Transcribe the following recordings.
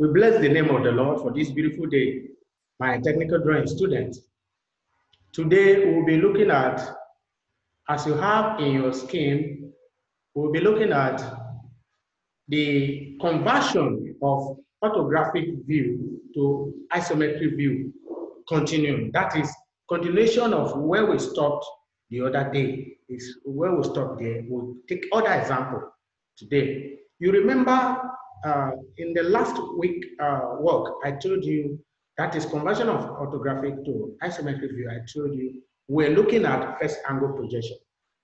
We bless the name of the Lord for this beautiful day, my technical drawing students. Today, we'll be looking at, as you have in your scheme, we'll be looking at the conversion of orthographic view to isometric view continuum. That is continuation of where we stopped the other day. Is where we stopped there. We'll take other example today. You remember in the last week work, I told you that is conversion of orthographic to isometric view. I told you we're looking at first angle projection.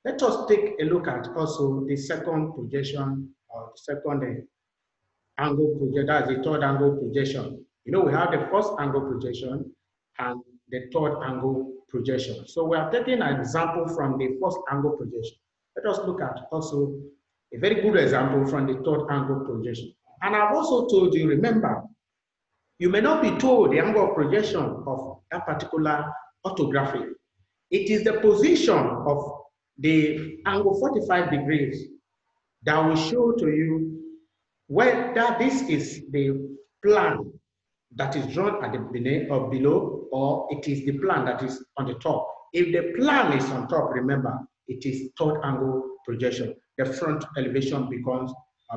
Let us take a look at also the second projection or the second angle projection, that's the third angle projection. You know, we have the first angle projection and the third angle projection. So we are taking an example from the first angle projection. Let us look at also a very good example from the third angle projection. And I've also told you, remember, you may not be told the angle of projection of that particular orthography. It is the position of the angle 45 degrees that will show to you whether this is the plan that is drawn at the below, or it is the plan that is on the top. If the plan is on top, remember, it is third angle projection. The front elevation becomes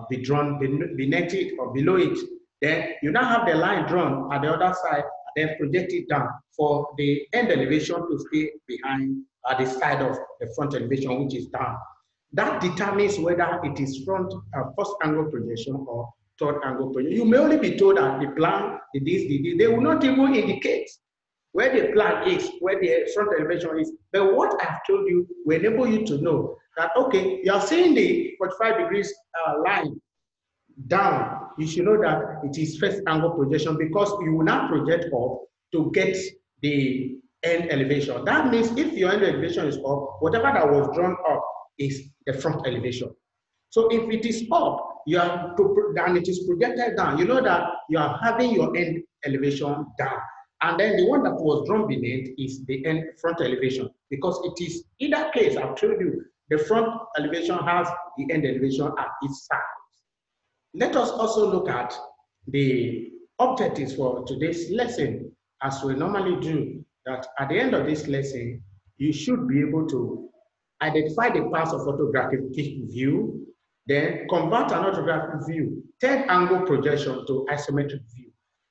be drawn beneath it or below it. Then you now have the line drawn at the other side, and then project it down for the end elevation to stay behind at the side of the front elevation, which is down. That determines whether it is first angle projection or third angle projection. You may only be told that the plan, they will not even indicate where the plan is, where the front elevation is. But what I've told you will enable you to know that, okay, you are seeing the 45 degrees line down. You should know that it is first angle projection because you will now project up to get the end elevation. That means if your end elevation is up, whatever that was drawn up is the front elevation. So if it is up, you are and it is projected down, you know that you are having your end elevation down. And then the one that was drawn beneath is the end front elevation, because it is either case, I've told you, the front elevation has the end elevation at its side. Let us also look at the objectives for today's lesson, as we normally do, that at the end of this lesson, you should be able to identify the parts of orthographic view, then convert an orthographic view, third angle projection to isometric view.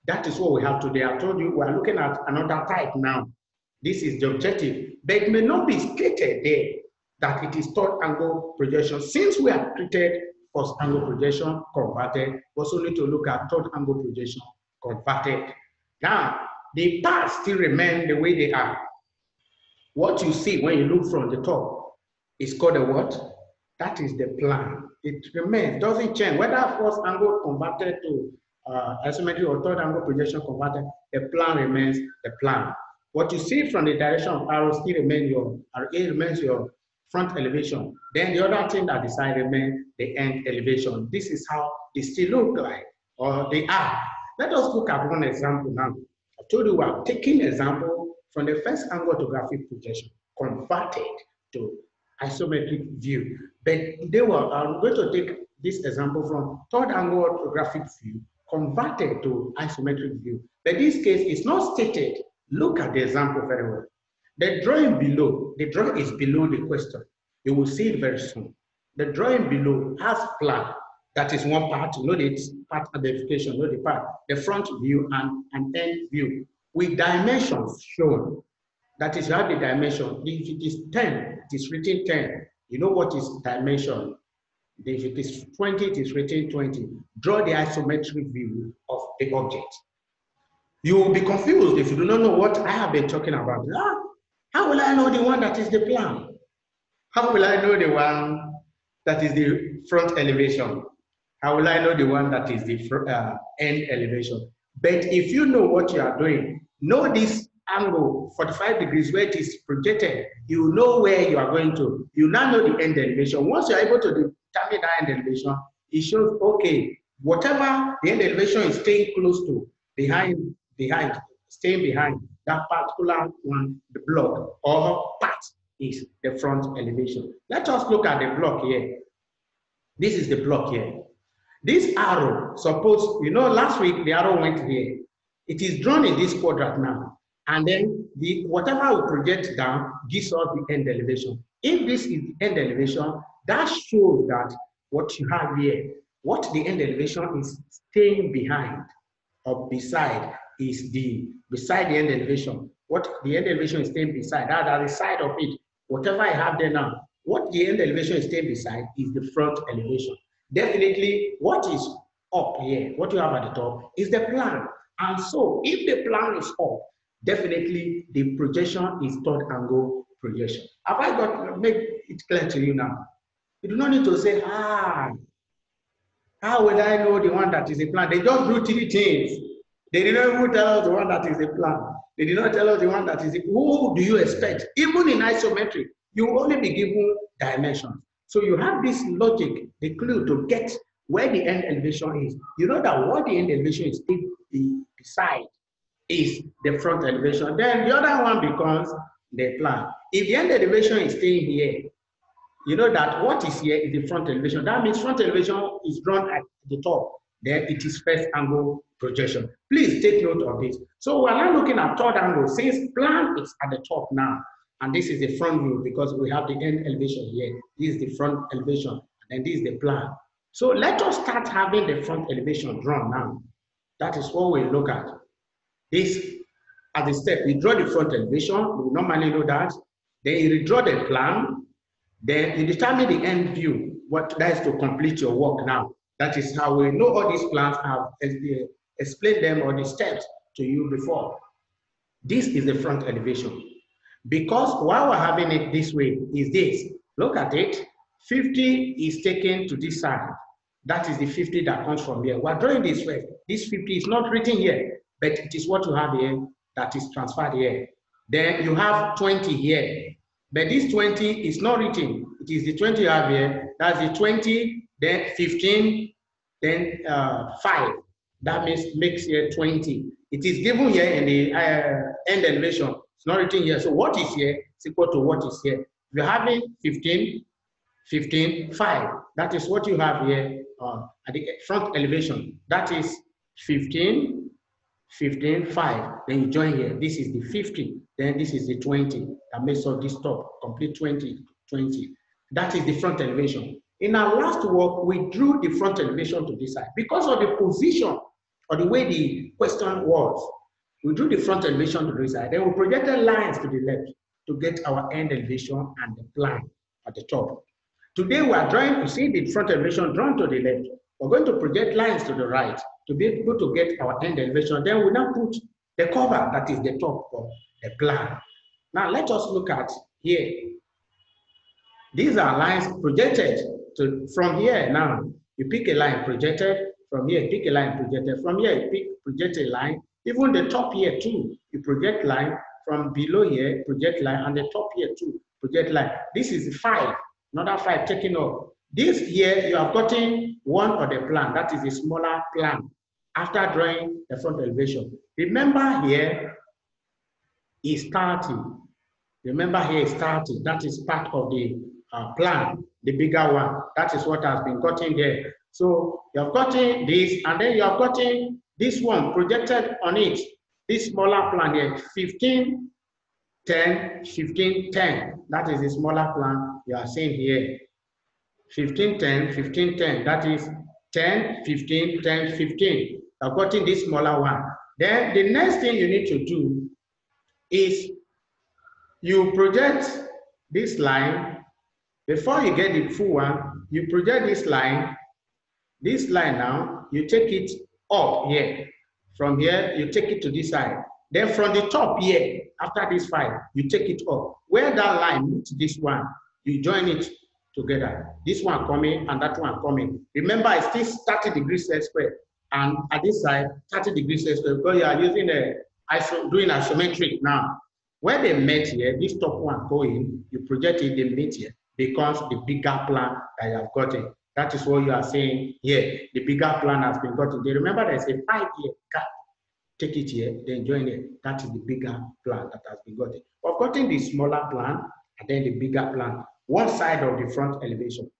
That is what we have today. I told you we are looking at another type now. This is the objective, but it may not be stated there that it is third angle projection. Since we have treated first angle projection converted, we also need to look at third angle projection converted. Now, the parts still remain the way they are. What you see when you look from the top is called a what? That is the plan. It remains, doesn't change. Whether first angle converted to isometric or third angle projection converted, the plan remains the plan. What you see from the direction of arrow still remains your front elevation. Then the other thing that decide remains the end elevation. This is how they still look like, or they are. Let us look at one example now. I told you we are taking example from the first angle orthographic projection converted to isometric view. But I'm going to take this example from third angle orthographic view converted to isometric view. But this case is not stated. Look at the example very well. The drawing below, the drawing is below the question. You will see it very soon. The drawing below has plan. That is one part. You know the part identification, know the part. The front view and end view with dimensions shown. That is, you have the dimension. If it is 10, it is written 10. You know what is dimension. If it is 20, it is written 20. Draw the isometric view of the object. You will be confused if you do not know what I have been talking about. How will I know the one that is the plan? How will I know the one that is the front elevation? How will I know the one that is the end elevation? But if you know what you are doing, know this angle 45 degrees where it is projected, you know where you are going to. You now know the end elevation. Once you are able to determine that end elevation, it shows, okay, whatever the end elevation is staying close to, staying behind that particular one, the block or part is the front elevation. Let us look at the block here. This is the block here. This arrow, suppose, you know, last week the arrow went here. It is drawn in this quadrant now. And then the whatever we project down gives us the end elevation. If this is the end elevation, that shows that what you have here, what the end elevation is staying behind or beside is beside the end elevation. What the end elevation is staying beside, that at the side of it, whatever I have there now, what the end elevation is staying beside is the front elevation. Definitely, what is up here, what you have at the top, is the plan. And so, if the plan is up, definitely the projection is third angle projection. Have I got make it clear to you now? You do not need to say, how will I know the one that is a plan? They just do 3 things. They did not even tell us the one that is a plan. They did not tell us the one that is a, who do you expect? Even in isometric, you will only be given dimensions. So you have this logic, the clue to get where the end elevation is. You know that what the end elevation is beside is the front elevation. Then the other one becomes the plan. If the end elevation is staying here, you know that what is here is the front elevation. That means front elevation is drawn at the top. Then it is first angle projection. Please take note of this. So we're now looking at third angle. Since plan is at the top now, and this is the front view because we have the end elevation here. This is the front elevation, and this is the plan. So let us start having the front elevation drawn now. That is what we look at. This, as a step, we draw the front elevation. We normally know that. Then you redraw the plan. Then you determine the end view. What that is to complete your work now. That is how we know all these plans. Have explained them or the steps to you before. This is the front elevation. Because why we're having it this way is this. Look at it. 50 is taken to this side. That is the 50 that comes from here. We're drawing this way. This 50 is not written here, but it is what you have here that is transferred here. Then you have 20 here. But this 20 is not written. It is the 20 you have here. That's the 20, then 15, then 5. That makes here 20. It is given here in the end elevation. It's not written here. So what is here is equal to what is here. If you're having 15, 15, 5. That is what you have here at the front elevation. That is 15, 15, 5. Then you join here. This is the 50. Then this is the 20. That makes up this top. Complete 20, 20. That is the front elevation. In our last work, we drew the front elevation to this side. Because of the position or the way the question was, we drew the front elevation to this side. Then we projected lines to the left to get our end elevation and the plan at the top. Today we are drawing to see the front elevation drawn to the left. We're going to project lines to the right to be able to get our end elevation. Then we now put the cover that is the top of the plan. Now let us look at here. These are lines projected from here. Now you pick a line projected from here, pick a line projected from here, you pick projected line. Even the top here too, you project line from below here, project line, and the top here too, project line. This is 5, another 5 taken off. This here, you have gotten one of the plan, that is a smaller plan, after drawing the front elevation. Remember here is 30. Remember here is 30, that is part of the plan, the bigger one. That is what has been gotten there. So you have gotten this, and then you have gotten this one projected on it. This smaller plan here, 15, 10, 15, 10. That is the smaller plan you are seeing here. 15, 10, 15, 10. That is 10, 15, 10, 15. You have gotten this smaller one. Then the next thing you need to do is you project this line. Before you get the full one, you project this line. This line now, you take it up here. From here, you take it to this side. Then from the top here, after this 5, you take it up. Where that line meets this one, you join it together. This one coming and that one coming. Remember, it's still 30 degrees set square. And at this side, 30 degrees set square, because you are using doing isometric now. Where they met here, this top one going, you project it, they meet here. Becomes the bigger plan that you have gotten. That is what you are saying here. The bigger plan has been gotten. They remember there's a 5-year gap. Take it here, then join it. That is the bigger plan that has been gotten. We've gotten the smaller plan and then the bigger plan. One side of the front elevation.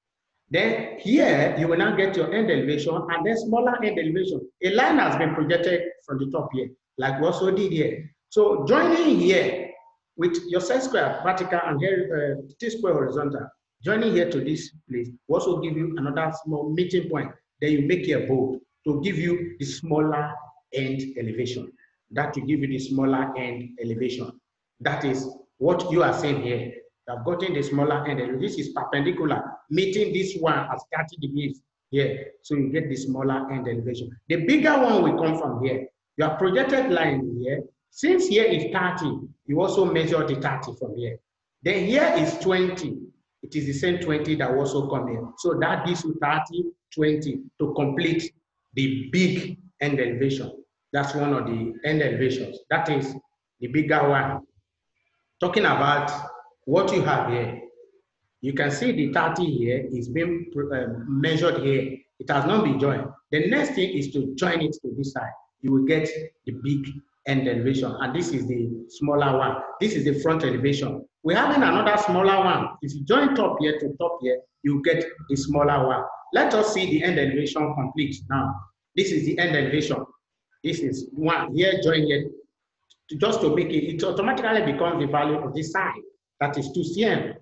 Then here, you will now get your end elevation and then smaller end elevation. A line has been projected from the top here, like we also did here. So joining here with your set square vertical and here T-square horizontal, joining here to this place will also give you another small meeting point. Then you make a bold to give you the smaller end elevation. That will give you the smaller end elevation. That is what you are saying here. You have gotten the smaller end elevation. This is perpendicular, meeting this one at 30 degrees here. So you get the smaller end elevation. The bigger one will come from here. Your projected line here, since here is 30, you also measure the 30 from here. Then here is 20. It is the same 20 that will also come here. So that gives you 30, 20 to complete the big end elevation. That's one of the end elevations. That is the bigger one. Talking about what you have here, you can see the 30 here is being measured here. It has not been joined. The next thing is to join it to this side. You will get the big end elevation, and this is the smaller one. This is the front elevation. We're having another smaller one. If you join top here to top here, you get the smaller one. Let us see the end elevation complete now. This is the end elevation. This is one here, join here. Just to make it, it automatically becomes the value of this side. That is 2 cm.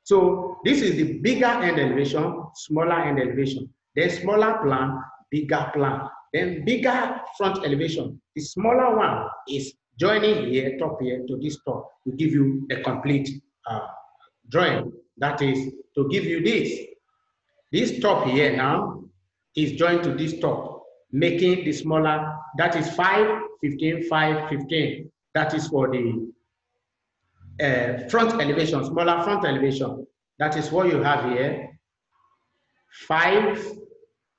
So this is the bigger end elevation, smaller end elevation. Then smaller plan, bigger plan. Then bigger front elevation. The smaller one is joining here, top here to this top to give you a complete drawing. That is to give you this. This top here now is joined to this top, making the smaller, that is 5, 15, 5, 15. That is for the front elevation, smaller front elevation. That is what you have here. 5,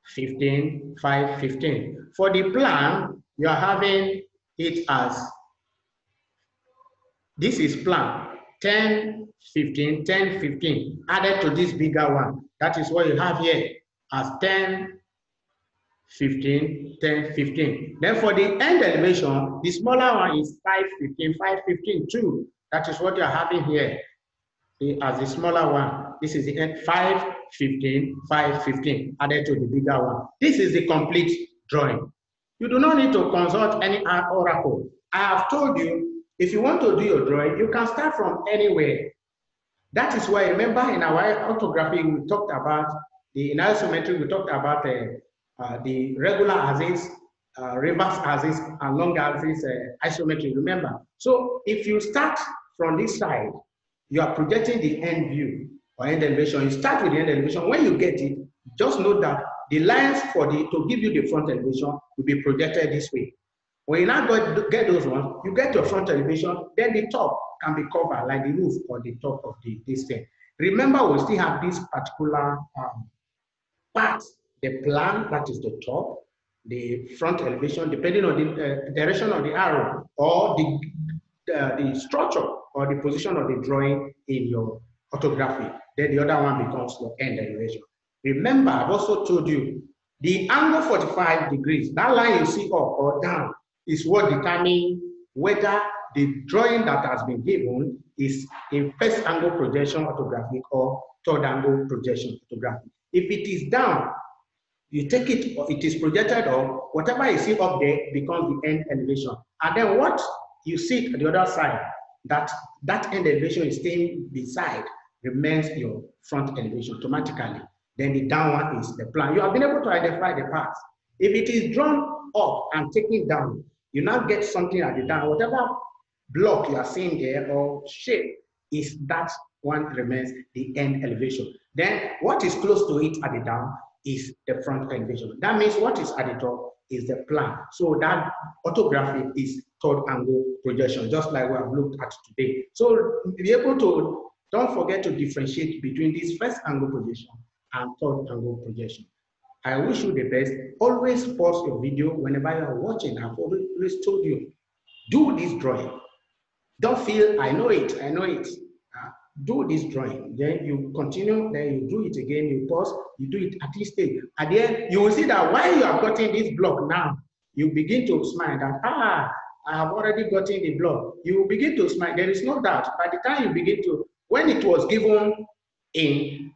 15, 5, 15. For the plan, you are having it as, this is plan, 10, 15, 10, 15, added to this bigger one. That is what you have here as 10, 15, 10, 15. Then for the end elevation, the smaller one is 5, 15, 5, 15, 2. That is what you are having here as the smaller one. This is the end, 5, 15, 5, 15, added to the bigger one. This is the complete drawing. You do not need to consult any oracle. I have told you, if you want to do your drawing, you can start from anywhere. That is why, remember in our orthography, we talked about in isometry, we talked about the regular axis, reverse axis, and long axis isometry, remember. So if you start from this side, you are projecting the end view or end elevation. You start with the end elevation. When you get it, just note that the lines for to give you the front elevation will be projected this way. When you now get those ones, you get your front elevation, then the top can be covered like the roof or the top of this thing. Remember, we still have this particular part, the plan, that is the top, the front elevation, depending on the direction of the arrow or the structure or the position of the drawing in your orthography. Then the other one becomes your end elevation. Remember, I've also told you, the angle 45 degrees, that line you see up or down, is what determines whether the drawing that has been given is in first angle projection orthographic or third angle projection orthographic. If it is down, you take it, it is projected up, whatever you see up there becomes the end elevation. And then what you see at the other side, that end elevation is staying beside, remains your front elevation automatically. Then the down one is the plan. You have been able to identify the parts. If it is drawn up and taken down, you now get something at the down. Whatever block you are seeing there or shape is that one remains the end elevation. Then what is close to it at the down is the front elevation. That means what is at the top is the plan. So that orthography is third angle projection, just like we have looked at today. So be able to, don't forget to differentiate between this first angle projection and third angle projection. I wish you the best. Always pause your video whenever you are watching. I've always told you, do this drawing. Don't feel, I know it. Do this drawing. Then you continue, then you do it again, you pause, you do it at this stage. At the end, you will see that while you are cutting this block now, you begin to smile that, I have already gotten the block. You will begin to smile. There is no doubt. By the time you begin to, when it was given in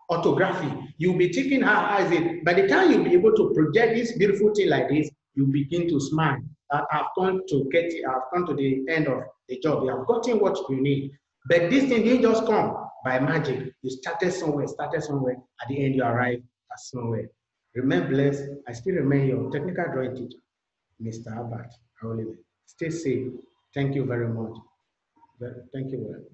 orthography. You'll be thinking, how is it? By the time you'll be able to project this beautiful thing like this, you begin to smile. I've come to the end of the job. You have gotten what you need. But this thing didn't just come by magic. You started somewhere. At the end, you arrive at somewhere. Remain blessed. I still remain your technical drawing teacher, Mr. Albert. Stay safe. Thank you very much. Thank you.